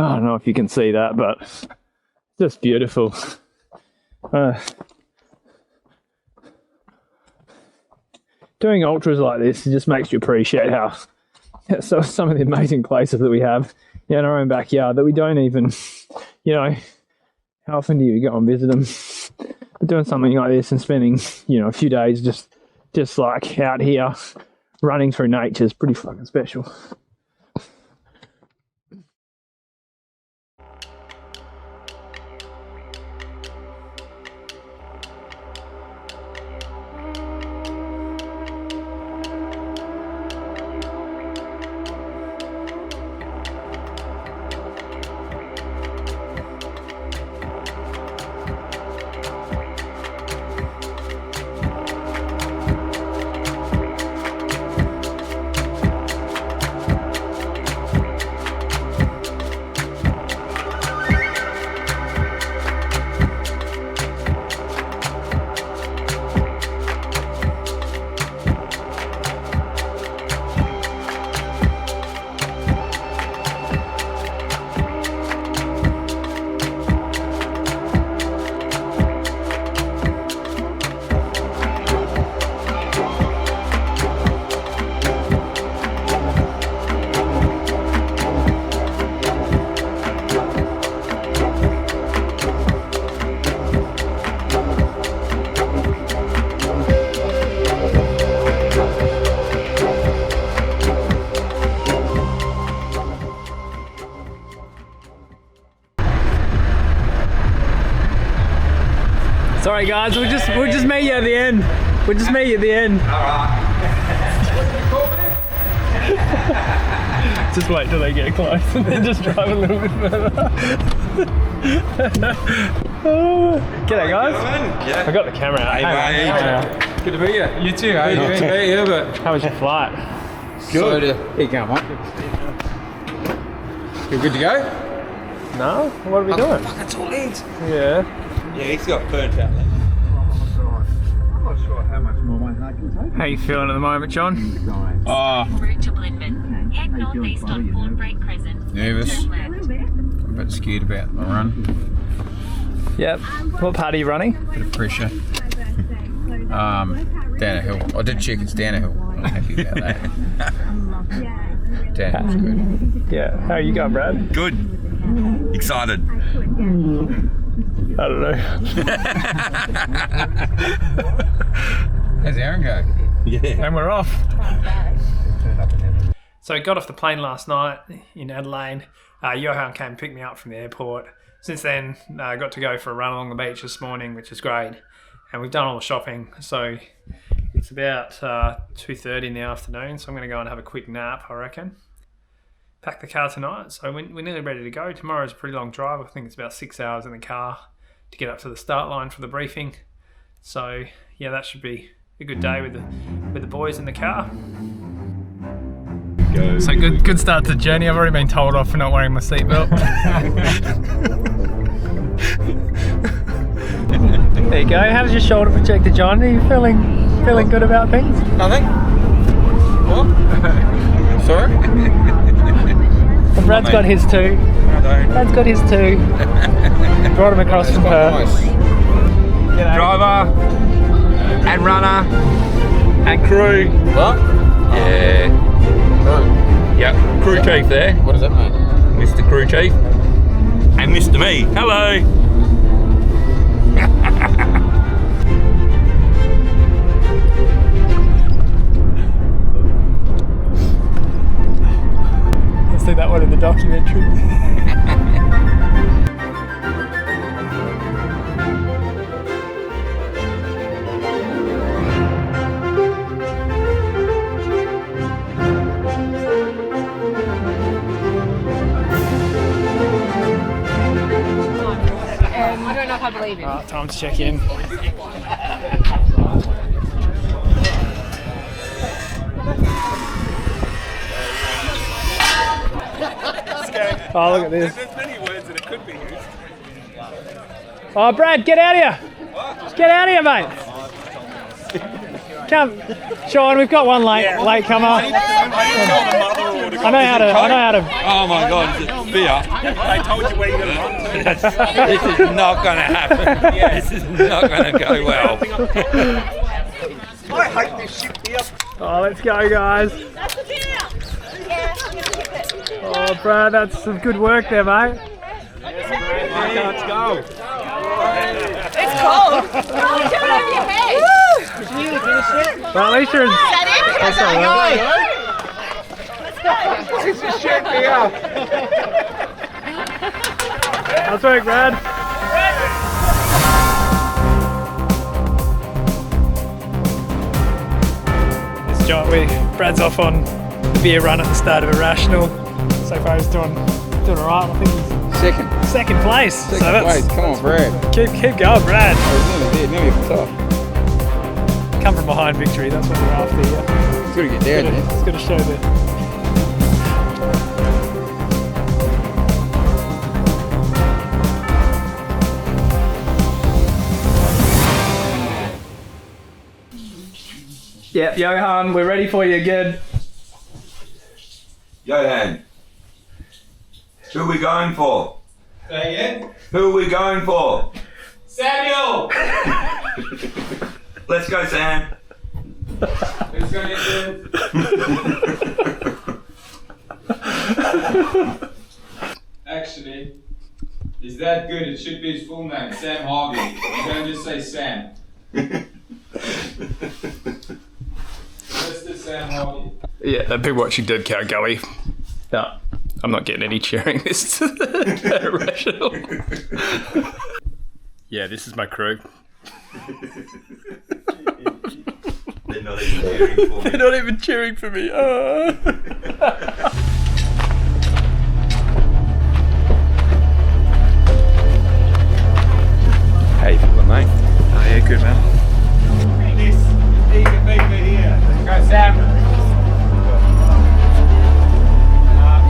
I don't know if you can see that, but just beautiful. Doing ultras like this, it just makes you appreciate how some of the amazing places that we have in our own backyard that we don't even, how often do you go and visit them? But doing something like this and spending, a few days just like out here running through nature is pretty fucking special. Sorry guys, we'll just meet you at the end. We'll just meet you at the end. Alright. Just wait till they get close and then just drive a little bit further. G'day guys. Yeah. I got the camera out. Hey mate. Good to meet you. You too. How you doing? Yeah, but How was your flight? good. Here you go, mate. You good to go? No? What are we doing? Fuck, it's all legs. Yeah. Yeah, he's got burnt out legs. I'm not sure how much more I can take. How you feeling at the moment, John? Route to Blindman. Head northeast on Ford Break Crescent. Nervous. Turn left. I'm a bit scared about my run. Yep. What part are you running? Bit of pressure. Down a hill. I did check it's down a hill. I'm happy about that. Down a hill's good. Yeah. How are you going, Brad? Good. Excited. I don't know. How's Aaron go? Yeah. And we're off. So I got off the plane last night in Adelaide. Johan came and picked me up from the airport. Since then, I got to go for a run along the beach this morning, which is great. And we've done all the shopping. So it's about 2:30 in the afternoon. So I'm going to go and have a quick nap, I reckon. Pack the car tonight. So we're nearly ready to go. Tomorrow's a pretty long drive. I think it's about 6 hours in the car to get up to the start line for the briefing. So yeah, that should be a good day with the boys in the car. So good start to the journey. I've already been told off for not wearing my seatbelt. There you go. How does your shoulder protector, John? Are you feeling good about things? Nothing. What? Sorry? Well, Brad's got his too. I don't. Brad's got his too. Brought him across from Perth. Nice. G'day. Driver and runner and crew. What? Yeah. Right. Yep. Crew chief there. What does that mean? Mr. Crew Chief. And Mr. Me. Hello. You'll see that one in the documentary. I don't know if I believe him. Right, time to check in. Oh, look at this. There's many words that it could be used. Oh, Brad, get out of here. Get out of here, mate. Come. Sean, we've got one late comer. I didn't tell the mother or to I know how to. Oh my God, is it beer? They told you where you're going to run to. This is not going to happen. This is not going to go well. I hate this shit beer. Oh, let's go, guys. That's the beer. Yeah, I'm going to tip it. Oh, Brad, that's some good work there, mate. Let's go. It's cold. Oh, do it over your head. Well, at least you're in. Is that it? That's all right. This is shit beer. That's right, Brad. It's John. Brad's off on the beer run at the start of Irrational. So far, he's doing alright. I think he's second place. Second place. Come on, Brad. Keep going, Brad. I was nearly dead. Nearly at the top. Come from behind victory. That's what we're after here. It's got to get down there. It's got to show that. Yeah, Johan, we're ready for you again. Johan, who are we going for? Say again? Who are we going for? Samuel! Let's go, Sam. Who's going to Actually, is that good? It should be his full name, Sam Harvey. You don't just say Sam. Mr. Sam Harvey. Yeah, the people watching did count Gaby. No, I'm not getting any cheering this Irrational. Yeah, this is my crew. They're not even cheering for me. They're not even cheering for me. How you feeling, mate? Oh yeah, good man. This eager beaver here. Go, Sam.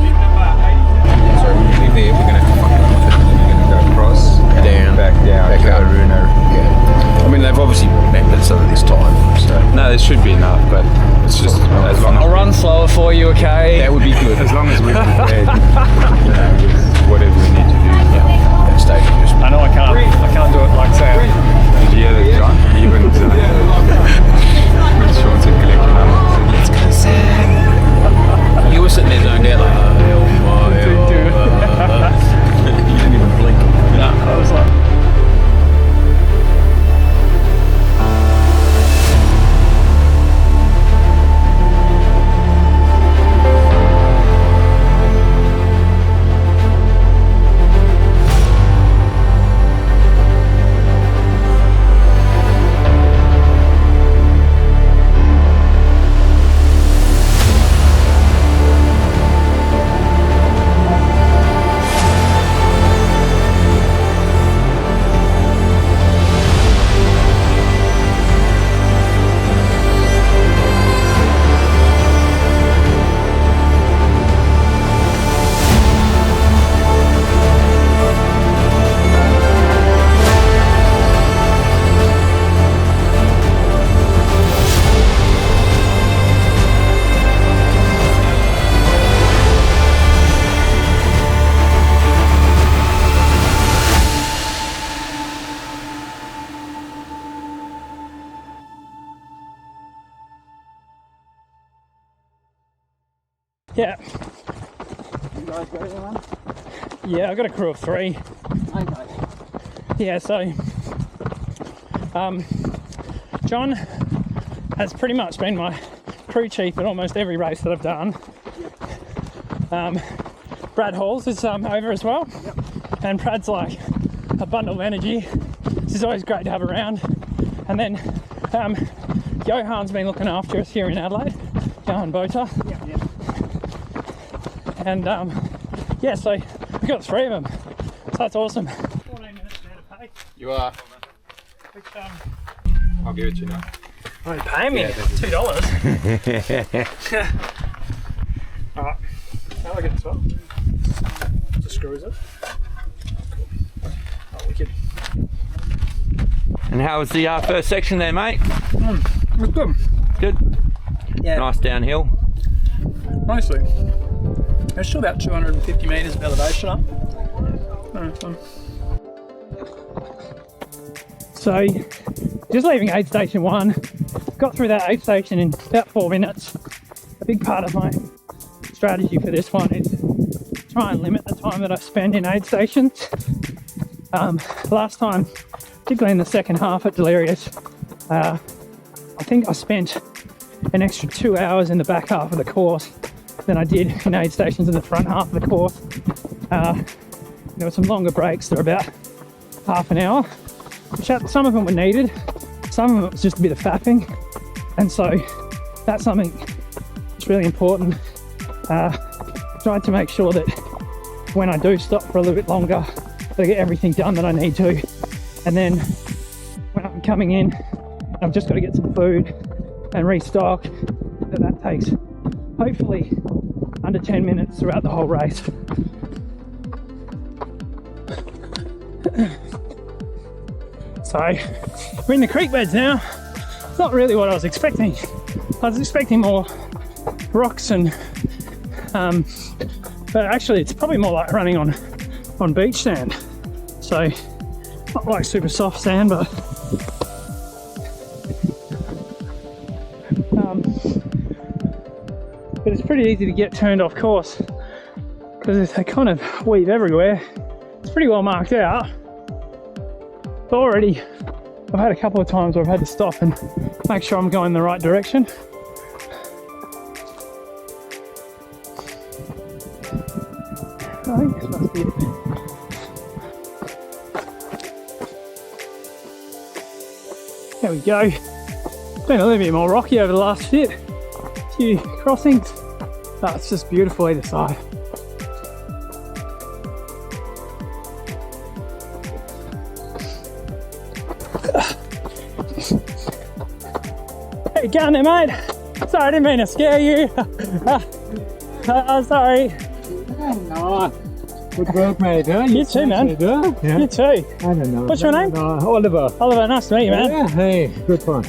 Big number 80. So we're there. We're going to have to fucking off it. Then we're going to go across, down, back up. Yeah. I mean, they've obviously remembered some of this time. So No, there should be enough, but it's just as long as I'll run slower for you, okay? that would be good. as long as we're prepared, with whatever we need to do. That stage just I know I can't do it like Sam. Did you hear that, John? He went when Sean said collect your number. Let's go, Sam. you were sitting there zoned out like, you didn't even blink. No, I was like. Yeah. You guys got anyone? Yeah, I've got a crew of 3. Okay. Yeah, so John has pretty much been my crew chief at almost every race that I've done. Brad Halls is over as well. Yep. And Brad's like a bundle of energy. This is always great to have around. And then Johan's been looking after us here in Adelaide. Johan Botha. Yeah, yeah. And yeah, so we've got 3 of them. So that's awesome. 14 minutes there to pay. You are. Which, I'll give it to you now. oh, you paying me $2. Alright, now I get this one. Just screws it. Cool. Oh, wicked. And how was the first section there, mate? It was good. Good. Yeah. Nice downhill. Mostly. We're still about 250 metres of elevation up. So, just leaving aid station 1, got through that aid station in about 4 minutes. A big part of my strategy for this one is try and limit the time that I spend in aid stations. Last time, particularly in the second half at Delirious, I think I spent an extra 2 hours in the back half of the course than I did in aid stations in the front half of the course. There were some longer breaks that were about half an hour, which some of them were needed, some of it was just a bit of faffing, and so that's something that's really important. Tried to make sure that when I do stop for a little bit longer, that I get everything done that I need to, and then when I'm coming in, I've just got to get some food and restock. That takes hopefully under 10 minutes throughout the whole race. So we're in the creek beds now. It's not really what I was expecting. I was expecting more rocks and but actually it's probably more like running on beach sand. So not like super soft sand, but it's pretty easy to get turned off course because they kind of weave everywhere. It's pretty well marked out. But already I've had a couple of times where I've had to stop and make sure I'm going the right direction. I think this must be it. There we go. It's been a little bit more rocky over the last few crossings. Oh, it's just beautiful either side. How you going there, mate? Sorry, I didn't mean to scare you. I'm sorry. No. Good work, mate. Huh? You too, man. Yeah. You too. I don't know. What's your name? Oliver. Oliver, nice to meet you, man. Yeah, hey, good fun.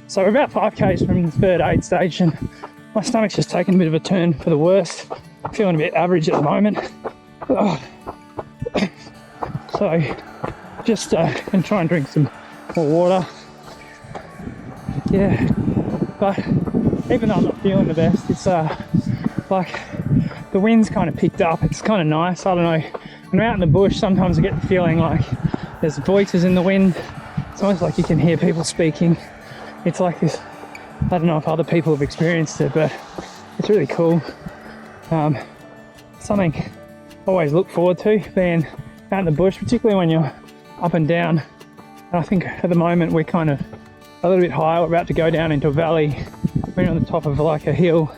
So we're about 5k's from the third aid station. My stomach's just taken a bit of a turn for the worst. I'm feeling a bit average at the moment. So just gonna try and drink some more water. Yeah, but even though I'm not feeling the best, it's like the wind's kind of picked up. It's kind of nice. I don't know. When I'm out in the bush, sometimes I get the feeling like there's voices in the wind. It's almost like you can hear people speaking. It's like this, I don't know if other people have experienced it, but it's really cool. Something I always look forward to, being out in the bush, particularly when you're up and down. And I think at the moment we're kind of a little bit higher. We're about to go down into a valley. We're on the top of like a hill,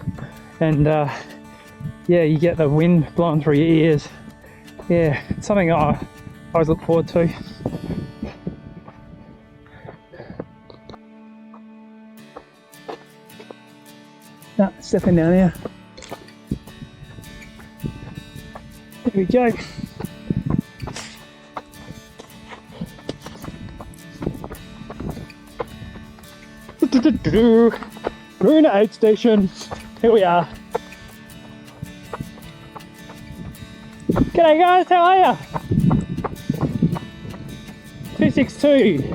and yeah, you get the wind blowing through your ears. Yeah, it's something I always look forward to. No, stepping down here. There we go. We're in an aid station. Here we are. G'day guys, how are ya? 262.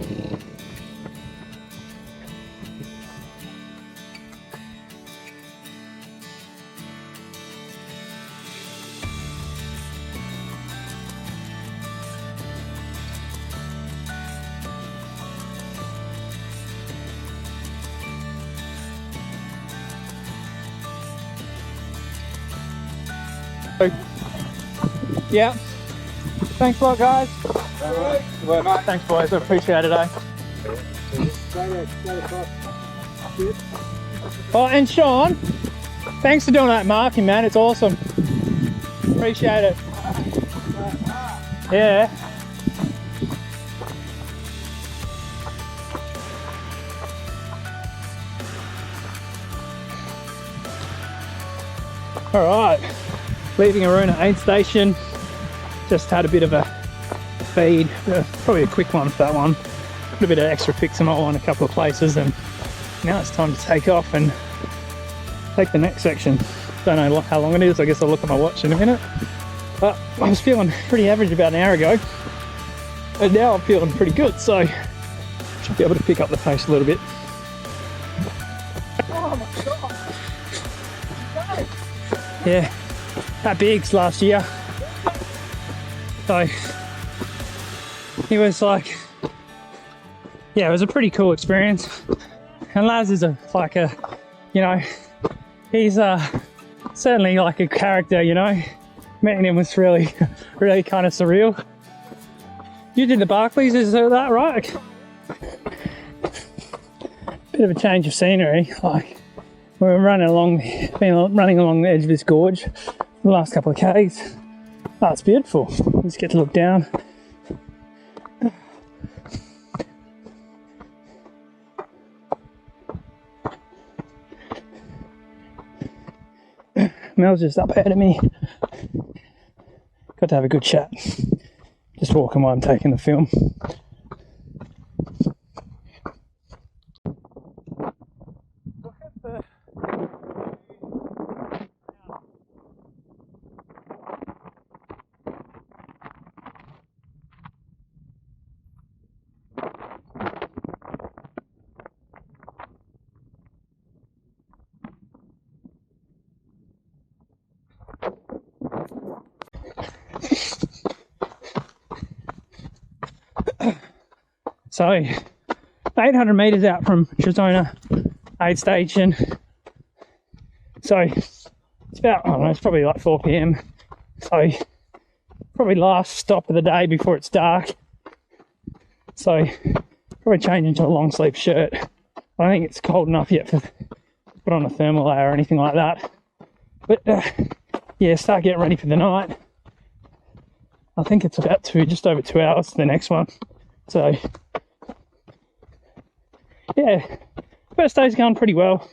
Yeah. Thanks a lot, guys. Thanks, boys. I appreciate it, eh? Oh, and Sean, thanks for doing that marking, man. It's awesome. Appreciate it. Yeah. All right, leaving Aruna aid station. Just had a bit of a feed, probably a quick one for that one. Put a bit of extra Fixamol on a couple of places, and now it's time to take off and take the next section. Don't know how long it is. I guess I'll look at my watch in a minute. But I was feeling pretty average about an hour ago, and now I'm feeling pretty good, so should be able to pick up the pace a little bit. Oh my god! Yeah, that Biggs last year. So he was like, yeah, it was a pretty cool experience. And Laz is he's certainly like a character, you know. Meeting him was really kind of surreal. You did the Barclays, is that right? Bit of a change of scenery. Like we were running along the edge of this gorge the last couple of Ks. Oh, it's beautiful. You just get to look down. Mel's just up ahead of me. Got to have a good chat. Just walking while I'm taking the film. So, 800 metres out from Trizona aid station. So, it's about, I don't know, it's probably like 4 p.m. So, probably last stop of the day before it's dark. So, probably change into a long sleeve shirt. I don't think it's cold enough yet to put on a thermal layer or anything like that. But, yeah, start getting ready for the night. I think it's about just over 2 hours to the next one. So, yeah, first day's going pretty well.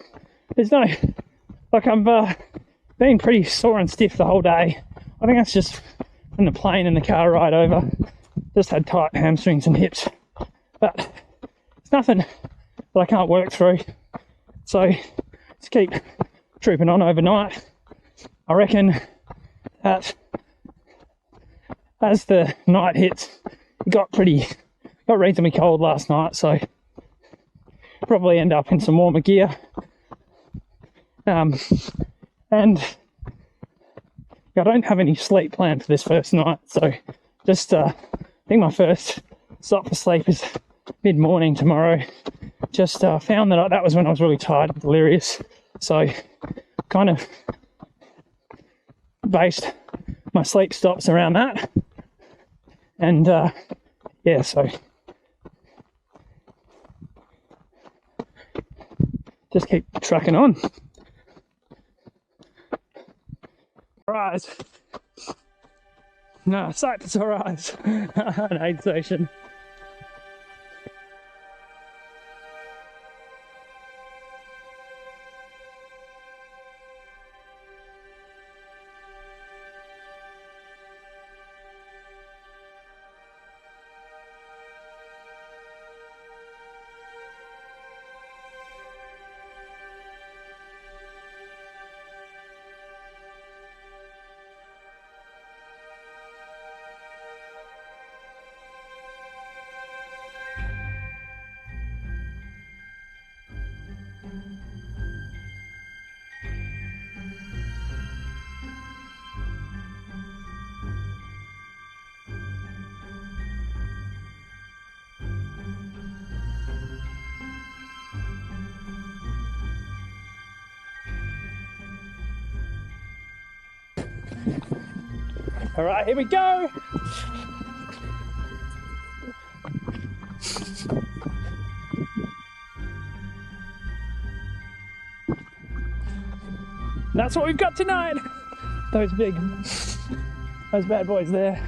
There's no, like I've been pretty sore and stiff the whole day. I think that's just from the plane and the car ride over. Just had tight hamstrings and hips. But it's nothing that I can't work through. So just keep trooping on overnight. I reckon that as the night hits, it got reasonably cold last night, so probably end up in some warmer gear. And I don't have any sleep planned for this first night, so just I think my first stop for sleep is mid-morning tomorrow. Just found that was when I was really tired and delirious, so kind of based my sleep stops around that. And yeah, so just keep trucking on. Rise. No, sight to rise. An aid station. All right, here we go. That's what we've got tonight. Those bad boys there.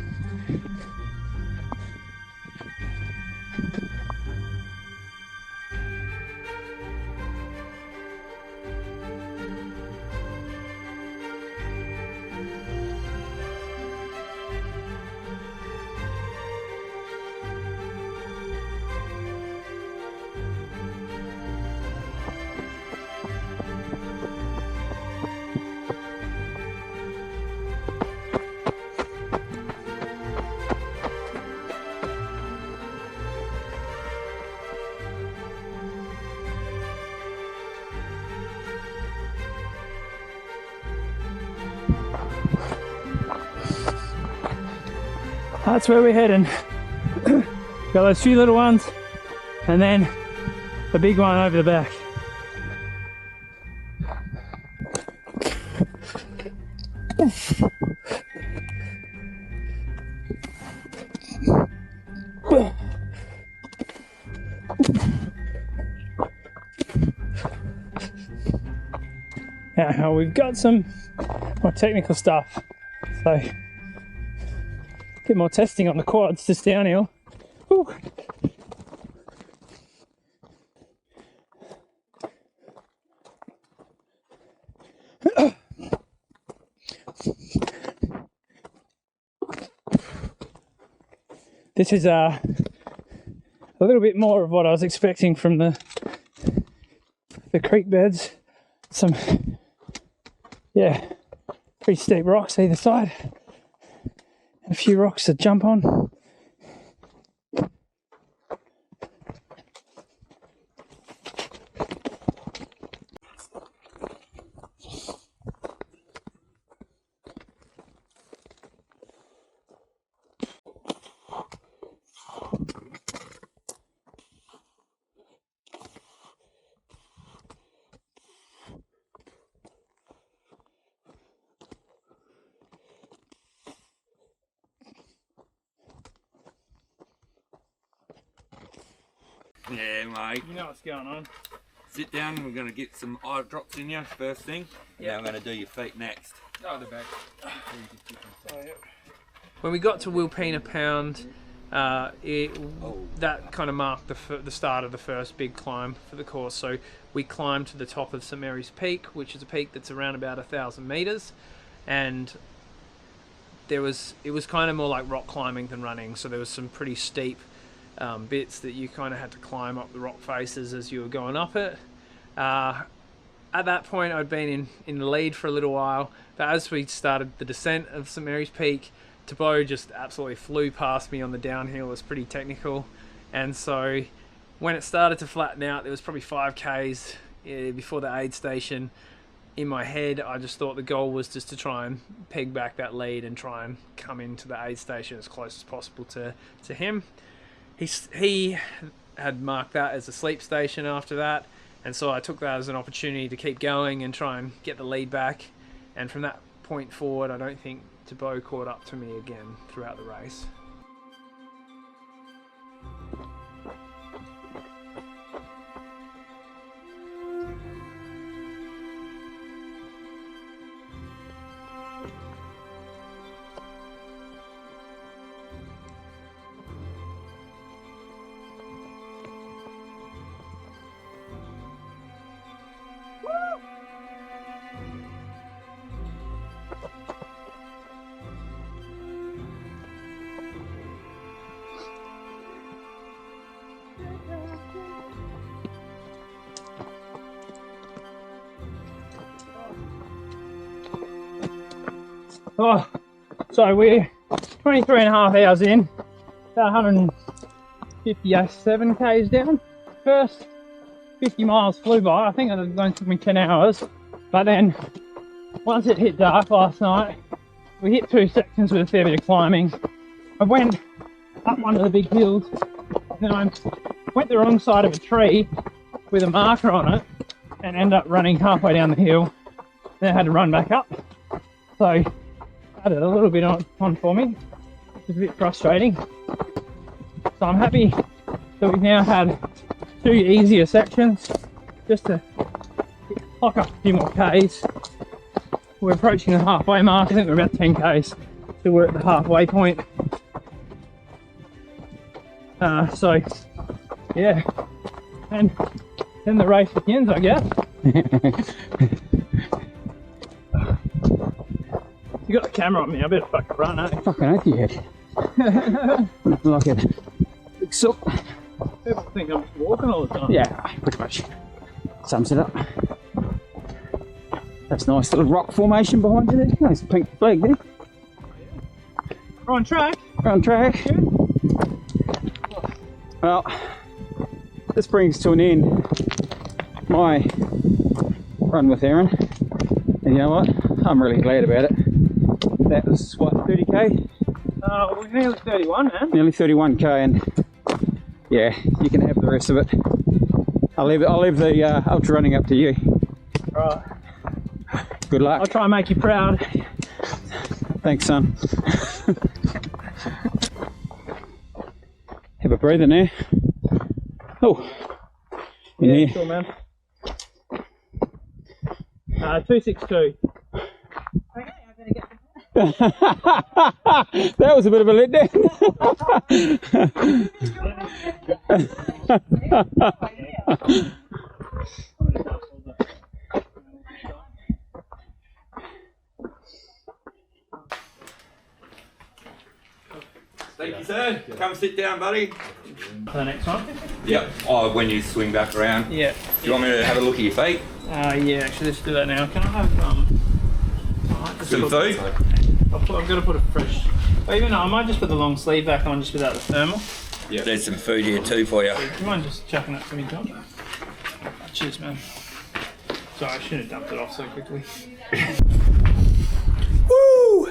That's where we're heading. Got those few little ones and then the big one over the back. Now we've got some more technical stuff, so a bit more testing on the quads just downhill. Woo. This is a little bit more of what I was expecting from the creek beds. Some, yeah, pretty steep rocks either side, and a few rocks to jump on. Yeah, mate. You know what's going on. Sit down, we're going to get some eye drops in you first thing. Yeah, I'm going to do your feet next. Oh, the back. When we got to Wilpena Pound, that kind of marked the start of the first big climb for the course. So we climbed to the top of St Mary's Peak, which is a peak that's around about 1,000 metres, and it was kind of more like rock climbing than running. So there was some pretty steep bits that you kind of had to climb up the rock faces as you were going up it. At that point I'd been in the lead for a little while, but as we started the descent of St Mary's Peak, Tabo just absolutely flew past me on the downhill. It was pretty technical, and so when it started to flatten out, there was probably 5k's before the aid station. In my head I just thought the goal was just to try and peg back that lead and try and come into the aid station as close as possible to him. He had marked that as a sleep station after that, and so I took that as an opportunity to keep going and try and get the lead back. And from that point forward, I don't think Tabo caught up to me again throughout the race. Oh, so we're 23 and a half hours in, about 157 k's down. First 50 miles flew by. I think it only took me 10 hours, but then once it hit dark last night, we hit 2 sections with a fair bit of climbing. I went up one of the big hills, then I went the wrong side of a tree with a marker on it and ended up running halfway down the hill. Then I had to run back up. So had it a little bit on for me. It's a bit frustrating. So I'm happy that we've now had 2 easier sections just to lock up a few more Ks. We're approaching the halfway mark. I think we're about 10 Ks, so we're at the halfway point. So yeah, and then the race begins, I guess. You got the camera on me, I better fucking run, eh? Fucking oath you had. Like a big sook. People think I'm just walking all the time. Yeah, pretty much. Sums it up. That's a nice little rock formation behind you there. Nice pink flag there. We're on track. We're on track. Yeah. Well, this brings to an end my run with Aaron. And you know what? I'm really glad about it. That was what, 30k? We're nearly 31, man. Nearly 31k, and yeah, you can have the rest of it. I'll leave the ultra running up to you. Right. Good luck. I'll try and make you proud. Thanks, son. Have a breather now. Oh, in Yeah, here. sure, man. 262. That was a bit of a letdown. Thank you, sir. Come sit down, buddy. The next one? Yep. Oh, when you swing back around. Yeah. Do you want me to have a look at your feet? Yeah, actually, let's do that now. Can I have Some food? I've got to put a fresh. Well, even though I might just put the long sleeve back on just without the thermal. Yeah. There's some food here too for you. Do you mind just chucking that for me, John? Cheers, man. Sorry, I shouldn't have dumped it off so quickly. Woo!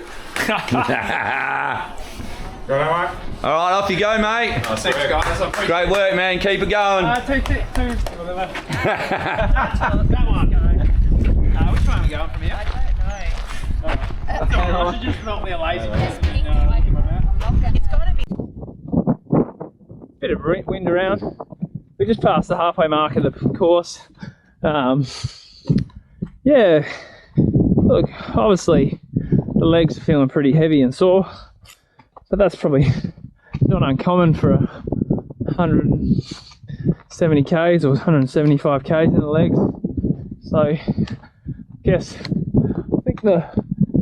Alright, off you go, mate. Thanks, guys. Great work, man. Keep it going. Two, whatever. That one. Which way am I going from here? I don't know. I should just not be a lazy person. It's gotta be. Bit of wind around. We just passed the halfway mark of the course. Yeah, look, obviously the legs are feeling pretty heavy and sore, but that's probably not uncommon for 170 k's or 175 k's in the legs. So I think the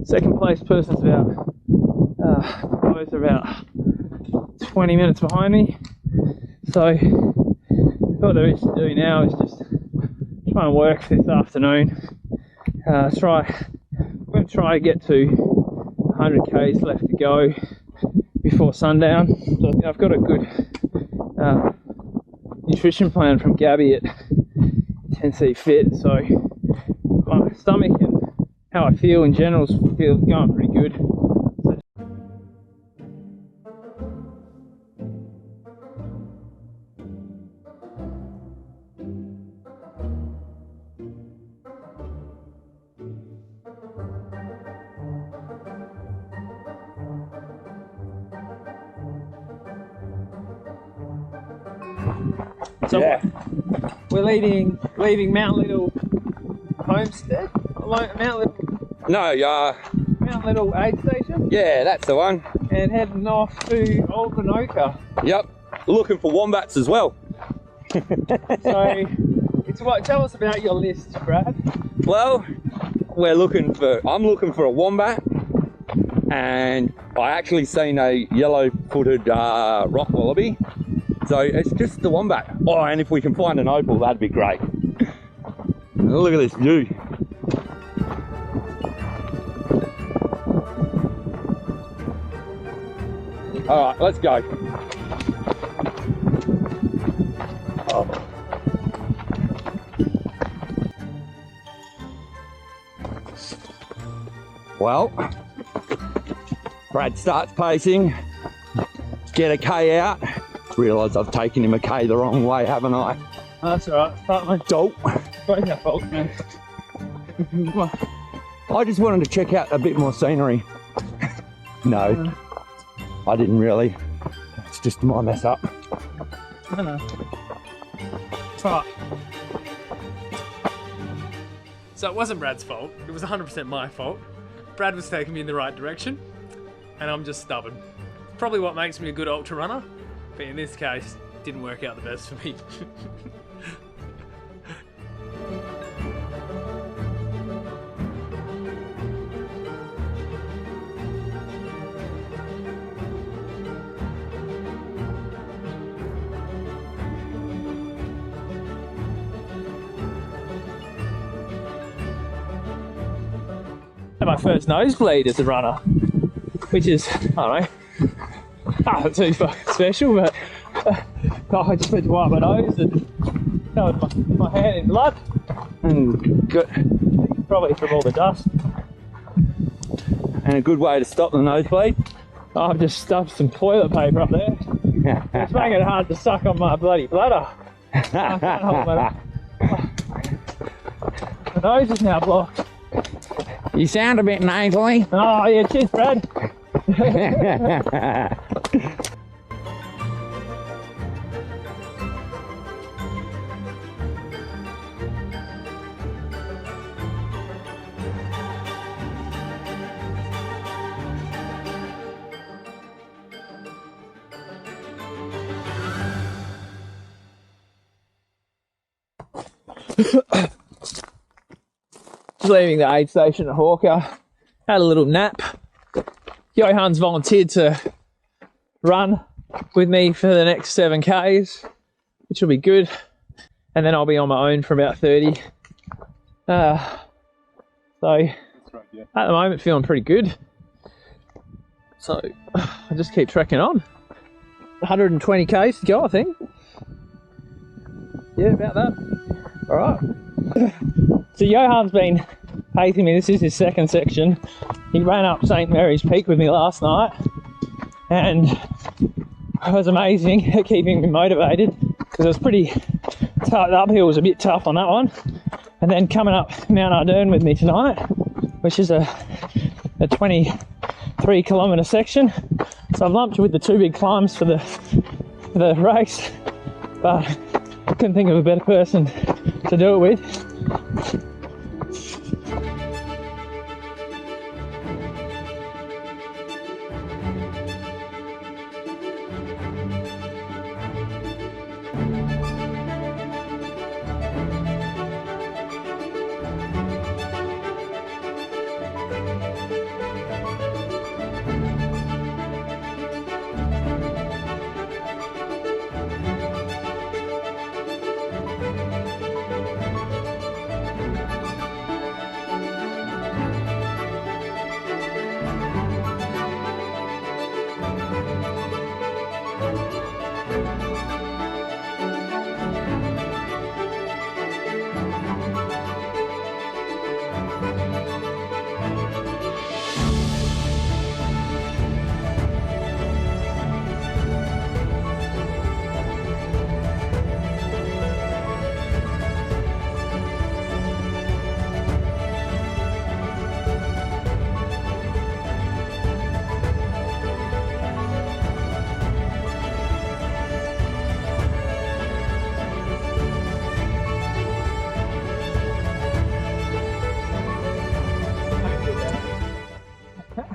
second place person's about both are about 20 minutes behind me. So what there is to do now is just try and work this afternoon. I'm going to try to get to 100 k's left to go before sundown. So I've got a good nutrition plan from Gaby at IntensEATfit, so my stomach and how I feel in general is going pretty good. So yeah. We're leaving Mount Little Homestead, Mount Little aid station. Yeah, that's the one. And heading off to Old Winoka. Yep. Looking for wombats as well. So, tell us about your list, Brad. Well, I'm looking for a wombat, and I actually seen a yellow-footed rock wallaby. So it's just the wombat. Oh, and if we can find an opal, that'd be great. Look at this view. All right, let's go. Oh. Well, Brad starts pacing, get a K out. Realise I've taken him a K the wrong way, haven't I? Oh, that's alright, start my dope. Both our fault, man. I just wanted to check out a bit more scenery. No, I didn't really. It's just my mess up. I don't know. Right. So it wasn't Brad's fault. It was 100% my fault. Brad was taking me in the right direction, and I'm just stubborn. Probably what makes me a good ultra runner, but in this case, it didn't work out the best for me. My first nosebleed as a runner, which is, I don't know, not too fucking special, but I just went to wipe my nose and covered my hand in blood, and got, probably from all the dust. And a good way to stop the nosebleed. I've just stuffed some toilet paper up there. It's making it hard to suck on my bloody bladder. I can't hold my nose is now blocked. You sound a bit nasally. Oh yeah, cheers, Brad. Just leaving the aid station at Hawker. Had a little nap. Johan's volunteered to run with me for the next 7Ks, which will be good. And then I'll be on my own for about 30. So at the moment feeling pretty good. So I just keep trekking on. 120 Ks to go, I think. Yeah, about that. All right. So Johan's been pacing me. This is his second section. He ran up St. Mary's Peak with me last night, and it was amazing at keeping me motivated because it was pretty tough. The uphill was a bit tough on that one. And then coming up Mount Ardern with me tonight, which is a 23 kilometre section. So I've lumped with the two big climbs for the race, but I couldn't think of a better person to do it with.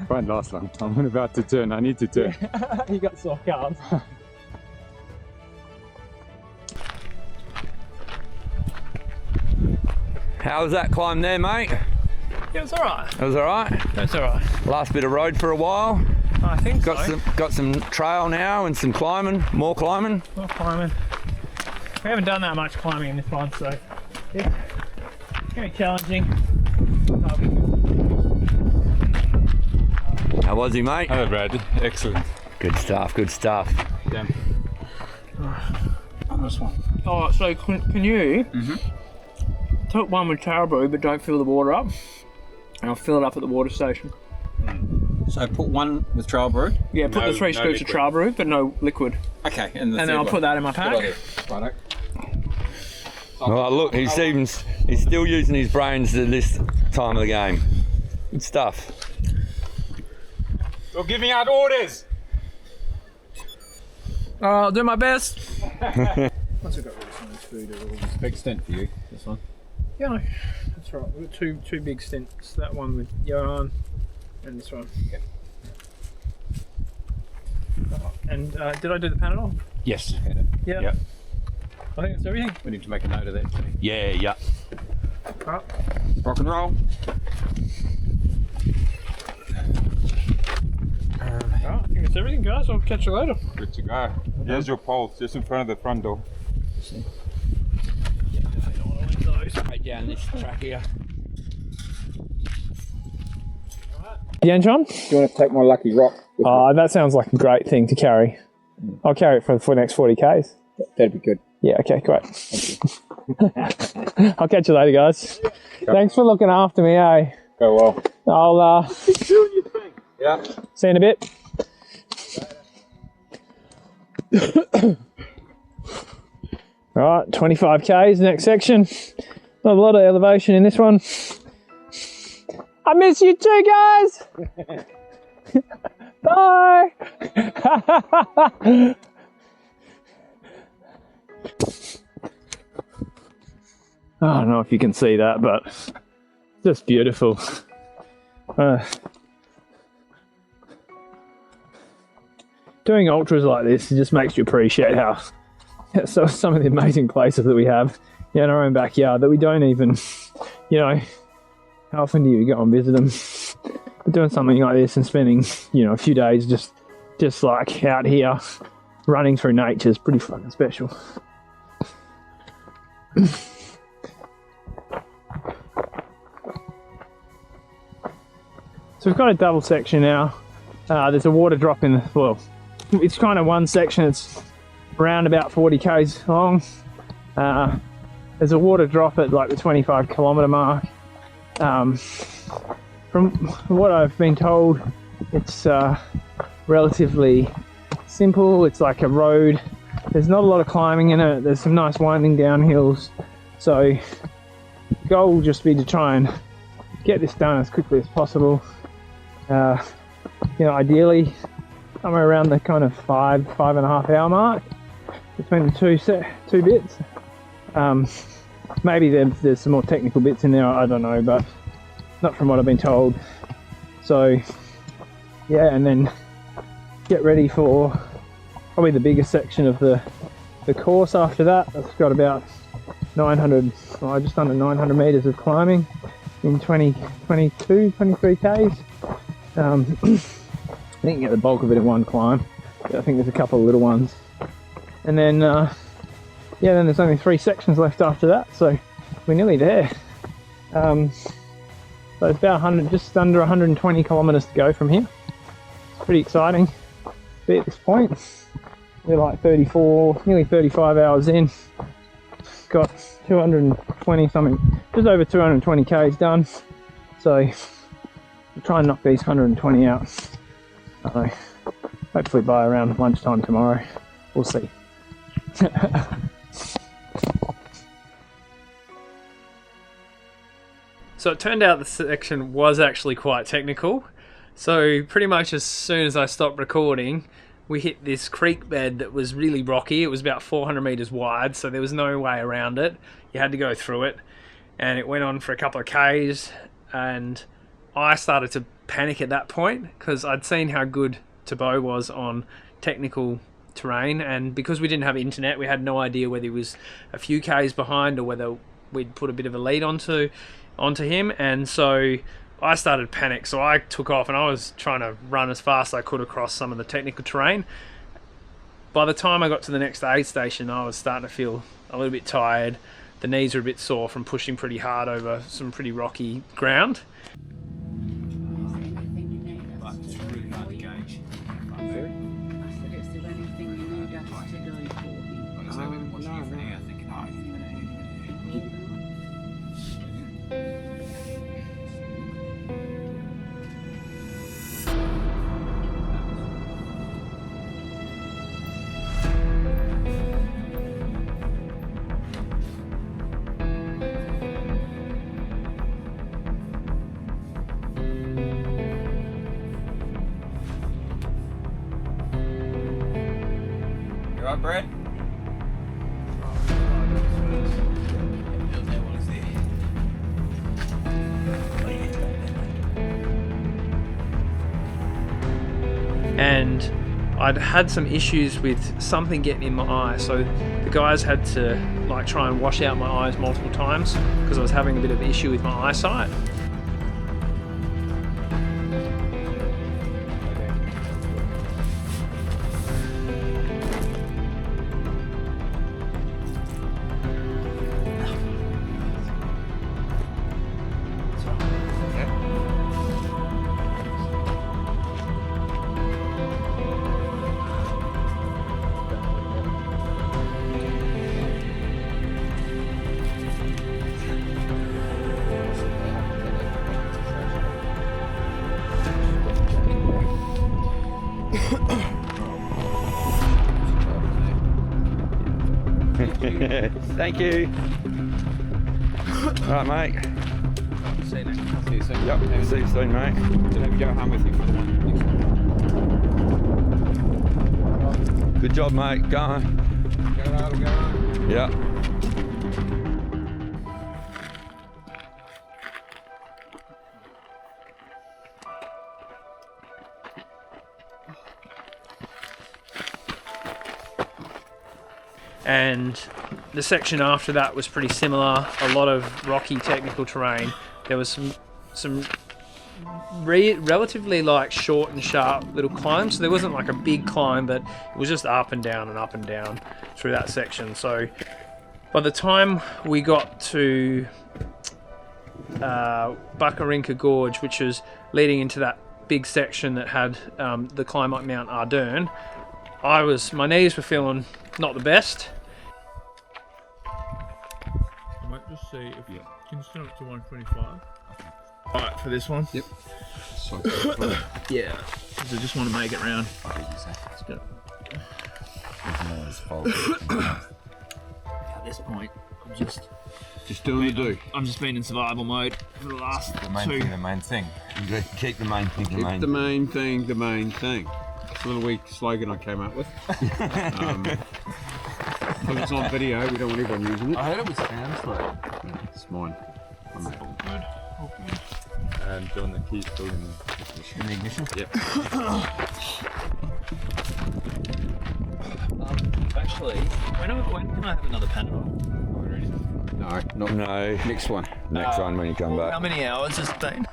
Won't last long. I'm about to turn. I need to turn. You got soft calves. How was that climb there, mate? Yeah, it was alright. It was alright? It was alright. Last bit of road for a while. I think Got some trail now and some climbing, more climbing. More climbing. We haven't done that much climbing in this one, so yeah, it's going to be challenging. How was he, mate? Hello, Brad. Excellent. Good stuff, good stuff. Yeah. This one. Oh, so can you take one with taro brew, but don't fill the water up, and I'll fill it up at the water station. So put one with trial brew. Yeah, put the 3 scoops of trial brew, but no liquid. Okay, and then I'll put that in my pack. Right. Oh, look, he's still using his brains at this time of the game. Good stuff. You're giving out orders. I'll do my best. Once I've got rid of some of this food, it'll just big stint for you, this one. Yeah, no, that's right. We've got two big stints. That one with Johan and this one. Okay. And did I do the Panadol? Yes. Yeah. Yep. I think that's everything. We need to make a note of that. Yeah. Right. Rock and roll. I think that's everything, guys. I'll catch you later. Good to go. There's your pole, just in front of the front door. Right down this track here. Yeah, John? Do you want to take my lucky rock? That sounds like a great thing to carry. I'll carry it for the next 40 Ks. That'd be good. Yeah, okay, great. I'll catch you later, guys. Thanks for looking after me, eh? Go well. I'll Keep doing your thing. Yeah. see you in a bit. Alright, 25 Ks, next section. Not a lot of elevation in this one. I miss you too, guys! Bye! I don't know if you can see that, but just beautiful. Doing ultras like this, it just makes you appreciate how some of the amazing places that we have in our own backyard that we don't even, how often do you go and visit them? But doing something like this and spending, a few days just like out here running through nature is pretty fucking special. So we've got a double section now. There's a water drop in it's kind of one section. It's around about 40 Ks long. There's a water drop at like the 25 kilometre mark. From what I've been told, it's relatively simple. It's like a road. There's not a lot of climbing in it. There's some nice winding downhills. So the goal will just be to try and get this done as quickly as possible. Ideally somewhere around the kind of 5.5 hour mark between the two bits. Maybe there's some more technical bits in there, I don't know, but not from what I've been told. So yeah, and then get ready for probably the biggest section of the course after that. That's got about 900, just under 900 meters of climbing in 23 Ks. I think you get the bulk of it in one climb. I think there's a couple of little ones. And then, then there's only 3 sections left after that, so we're nearly there. So it's about just under 120 kilometers to go from here. It's pretty exciting. But at this point, we're like nearly 35 hours in. Got 220 something, just over 220 Ks done. So we'll try and knock these 120 out. I don't know, hopefully by around lunchtime tomorrow. We'll see. So it turned out the section was actually quite technical. So pretty much as soon as I stopped recording, we hit this creek bed that was really rocky. It was about 400 meters wide, so there was no way around it. You had to go through it. And it went on for a couple of Ks, and I started to panic at that point because I'd seen how good Tabo was on technical terrain, and because we didn't have internet, we had no idea whether he was a few Ks behind or whether we'd put a bit of a lead onto him. And so I started to panic, so I took off and I was trying to run as fast as I could across some of the technical terrain. By the time I got to the next aid station, I was starting to feel a little bit tired. The knees were a bit sore from pushing pretty hard over some pretty rocky ground. Brad? And I'd had some issues with something getting in my eye, so the guys had to like try and wash out my eyes multiple times because I was having a bit of an issue with my eyesight. Thank you. All right, mate. See you next. See you soon. Yep. See you soon, mate. You'll have Johan with you for the one next one. Good job, mate. Go on. Go hard, go hard. Yeah. And the section after that was pretty similar. A lot of rocky technical terrain. There was some relatively like short and sharp little climbs. So there wasn't like a big climb, but it was just up and down through that section. So by the time we got to Buckarinka Gorge, which was leading into that big section that had the climb up Mount Ardern, my knees were feeling not the best. I might just see if you can turn it to 125. Alright, for this one. Yep. Yeah. Because I just want to make it round. Let's go. At this point, I'm just doing the do. I'm just been in survival mode for the last The main thing. You keep the main thing Keep the main thing the main thing. It's a little weak slogan I came up with. Because it's on video, we don't want everyone using it. I heard it was translate. It's mine. I'm good. All good. And John, the key's still in the ignition? Yep. Actually, when can I have another Panadol? No, not next one. Next one when you come back. How many hours has it been?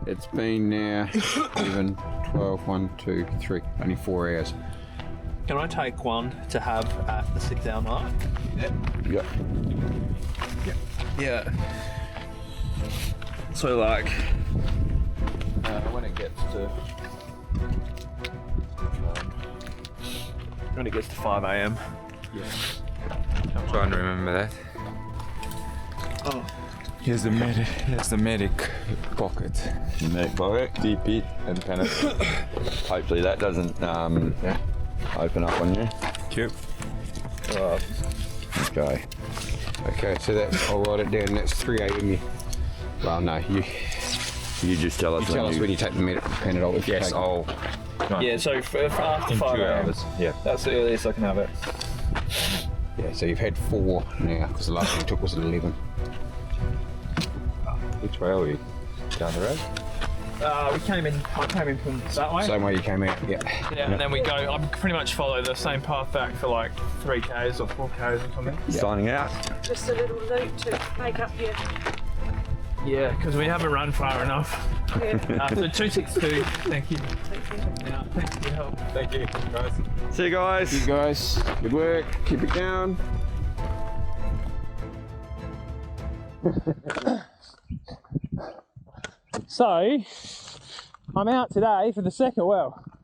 It's been now 11, 12, 1, 2, 3, only 4 hours. Can I take one to have at the 6 hour mark? Yep. Yeah. So like, When it gets to when it gets to 5 a.m. I'm trying to remember that. Oh. Here's the medic pocket. Medic pocket. Deep it and Panadol. Hopefully that doesn't open up on you. Yep. Okay. Okay, so that's, I'll write it down, that's 3 a.m. Well, no, you just tell us when you take the Panadol. If Yes, you I'll. Yeah, so for after In 5 2 a.m. hours. Yeah. That's the earliest I can have it. Yeah, so you've had 4 now, because the last one you took was at 11. Which way are we? Down the road? I came in from that way. Same way you came out, yeah. Yeah, and then we go, I pretty much follow the same path back for like 3Ks or 4S or something. Signing out. Just a little loop to make up your... Yeah, because we haven't run far enough. Yeah. So 262, thank you. Thank you. Yeah, thanks for your help. Thank you, guys. See you guys. You guys, good work, keep it going. So, I'm out today for the second,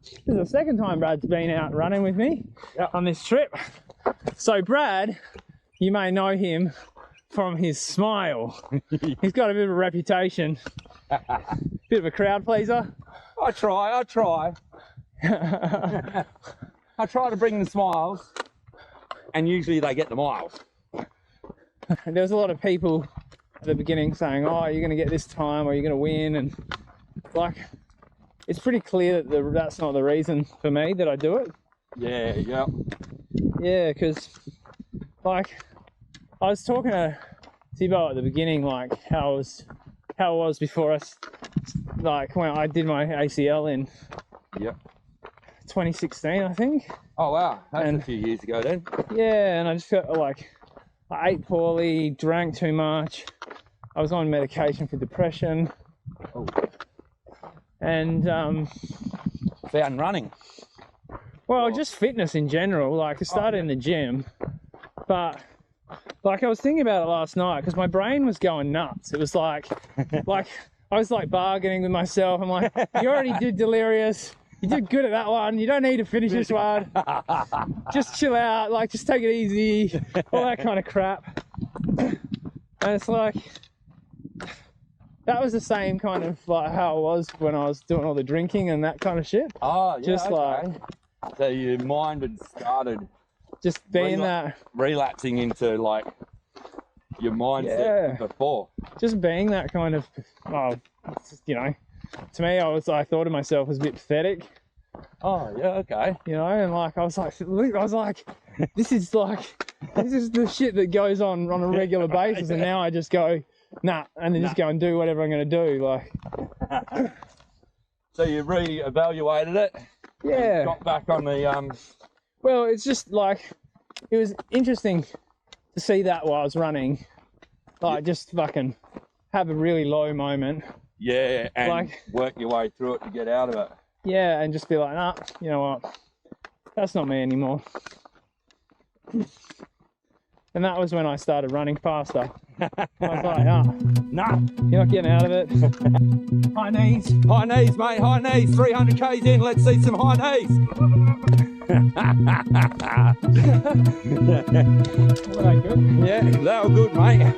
this is the second time Brad's been out running with me on this trip. So Brad, you may know him from his smile. He's got a bit of a reputation, bit of a crowd pleaser. I try. I try to bring the smiles, and usually they get the miles. There was a lot of people at the beginning saying, oh, you're going to get this time or you're going to win, and like, it's pretty clear that that's not the reason for me that I do it. Yeah, Yeah, because like I was talking to Thibaut at the beginning, like how it was before us, like when I did my ACL in 2016, I think. Oh wow, that's a few years ago then. Yeah, and I just felt like I ate poorly, drank too much. I was on medication for depression. Oh. And found running. Well, just fitness in general. Like I started in the gym, but like I was thinking about it last night because my brain was going nuts. It was like I was like bargaining with myself. I'm like, you already did Delirious. You did good at that one. You don't need to finish this one. Just chill out. Like, just take it easy. All that kind of crap. And it's like, that was the same kind of like how it was when I was doing all the drinking and that kind of shit. Oh, yeah. Just like. So your mind had started. Just being that. Relapsing into like your mindset before. Just being that kind of, you know, to me, I thought of myself as a bit pathetic. Oh yeah, okay. You know, and like I was like, this is the shit that goes on a regular basis, and now I just go, nah, and then just go and do whatever I'm going to do. Like. So you re-evaluated it. Yeah. Got back on the. Well, it's just like it was interesting to see that while I was running, like just fucking have a really low moment. Yeah, and like, work your way through it to get out of it. Yeah, and just be like, nah, you know what, that's not me anymore. And that was when I started running faster. I was like, nah, you're not getting out of it. High knees, mate, high knees. 300 k's in, let's see some high knees. Were they good? Yeah, they were good, mate.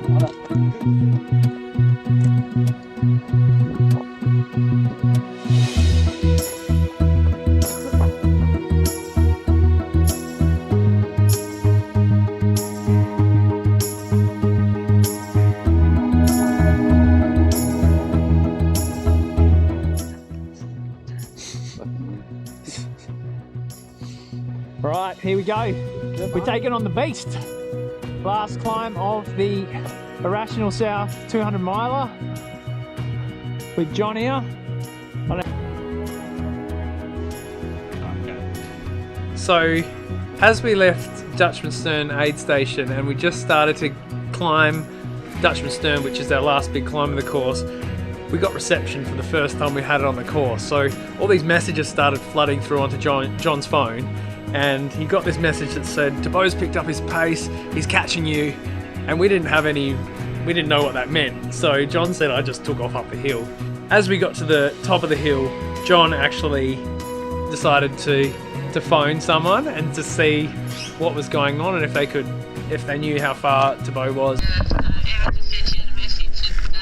Right, here we go. We're taking on the beast. Last climb of the Irrational South 200 miler with John here. So, as we left Dutchman Stern aid station and we just started to climb Dutchman Stern, which is our last big climb of the course, we got reception for the first time we had it on the course. So all these messages started flooding through onto John's phone, and he got this message that said, Tabo's picked up his pace, he's catching you, and we didn't know what that meant. So John said I just took off up the hill. As we got to the top of the hill, John actually decided to phone someone and to see what was going on and if they knew how far Tabo was. Erin just sent you a message and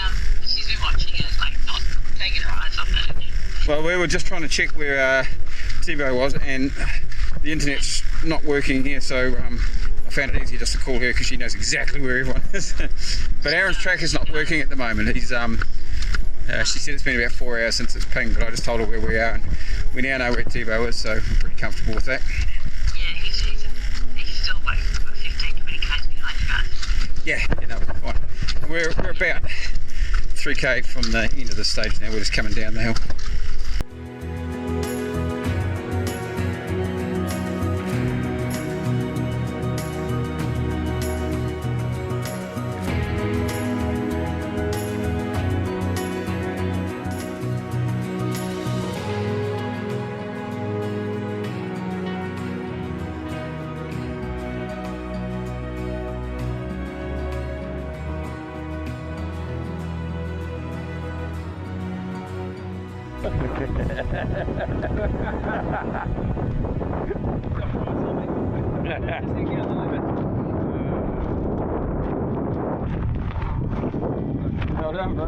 she's been watching it, like not taking her eyes off it. Well, we were just trying to check where Tabo was, and the internet's not working here, so I found it easier just to call her because she knows exactly where everyone is. But Aaron's tracker's not working at the moment. He's she said it's been about 4 hours since it's pinged, but I just told her where we are, and we now know where Tabo is, so I'm pretty comfortable with that. Yeah, he's still like 15-20 k's behind you guys. Yeah, no, we're fine. We're about 3k from the end of the stage now. We're just coming down the hill. Well done, bro.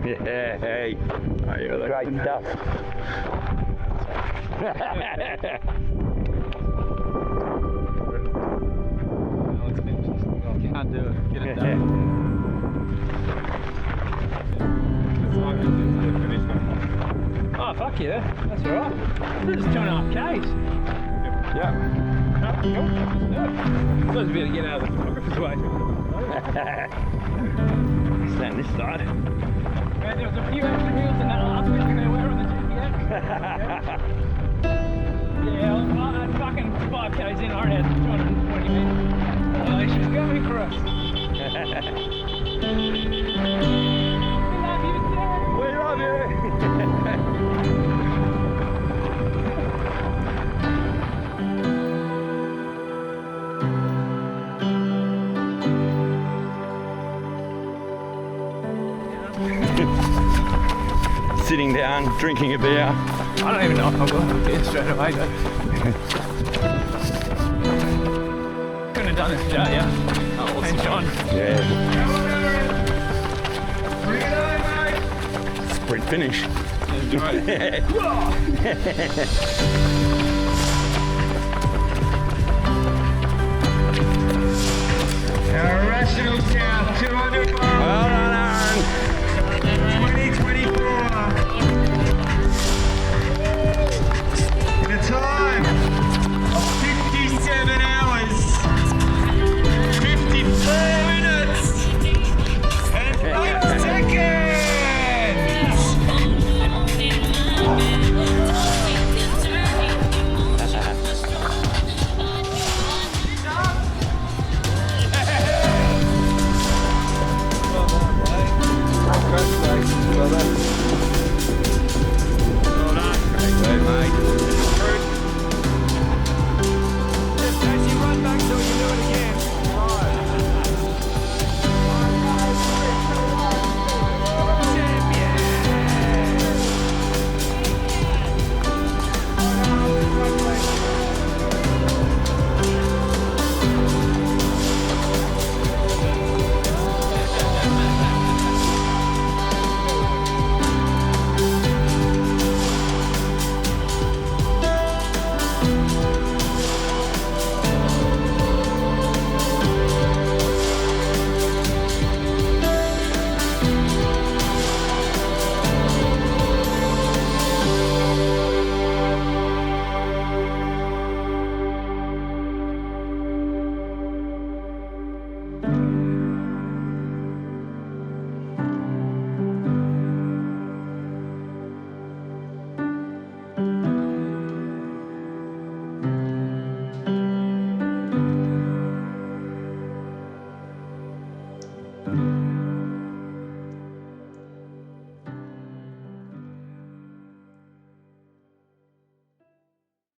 Yeah, hey. Oh, you're great stuff. Can't do it. Get it done. Oh, fuck Fuck yeah, that's alright. This is 2.5 Ks. Yeah. Suppose we better get out of the photographer's way. Stand this side. Right, there was a few extra hills in that last bit than there were on the GPS. Yeah, I had fucking 5 Ks in, I already had 220 minutes. Oh, she's coming for us. We love you, Sitting down, drinking a beer. I don't even know if I'll go up here straight away though. Couldn't have done this without you. Oh, awesome. And John. Yeah. Sprint finish. Irrational South, 200 miles. Well done, Aaron. 2024. In a time of 57 hours, 54 minutes, and 5 seconds.